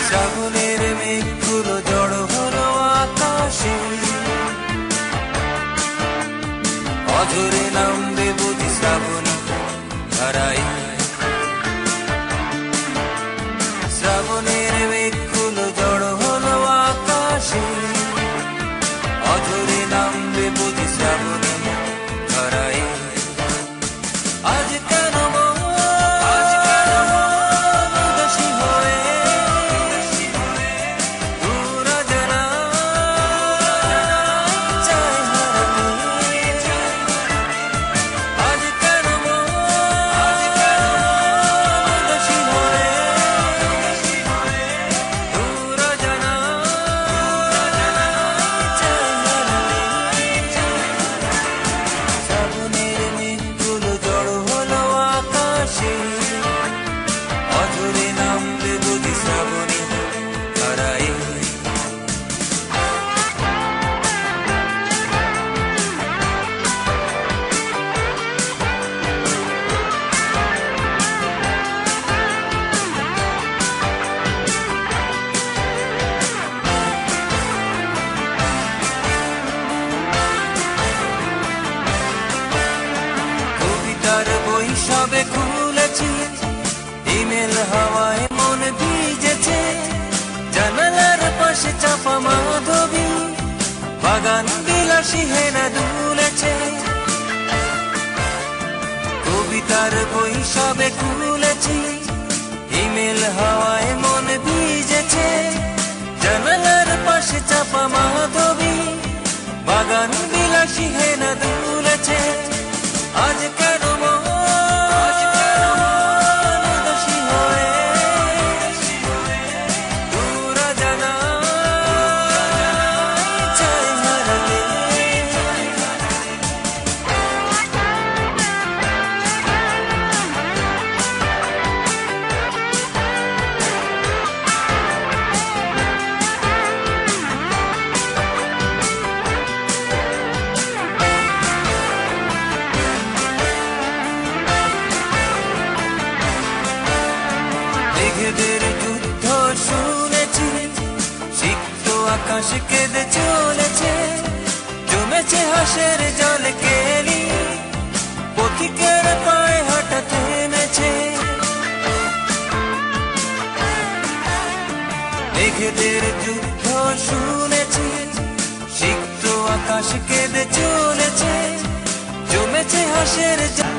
শ্রাবণের মেঘগুলো জড়ো হলো আকাশে, অঝরে নামবে বুঝি শ্রাবণী ধারায়। শ্রাবণের মেঘগুলো জড়ো হলো আকাশে, অঝরে নামবে বুঝি শ্রাবণী ধারায়। আজ কেন উদাসী হয়ে দূর অজানা চায় হারাতে। আজ কেন উদাসী হয়ে দূর অজানা চায় হারাতে। শ্রাবণের মেঘগুলো জড়ো হলো আকাশে, অঝরে নামবে বুঝি শ্রাবণী ধারায়। কবিতার বই সবে খুলেছি, ইমেল হাওয়ায় মন ভিজেছে। জানালার পাশে চাপা মাধবী, বাগান বিলাসী হেনা দুলেছে। কবিতার বই সবে খুলেছি, ইমেল হাওয়ায় মন ভিজেছে। জানালার পাশে চাপা মাধবী, বাগান বিলাসী হেনা দুলেছে। আজ কেন উদাসী হয়ে দূর অজানা চায় হারাতে। মেঘেদের যুদ্ধ শুনেছি, সিক্ত আকাশ কেঁদে চলেছে। জমেছে হাসের জল কেলি, পথিকের পায়ে হাঁটা থেমেছে। মেঘেদের যুদ্ধ শুনেছি, সিক্ত আকাশ কেঁদে চলেছে। জমেছে হাসের জল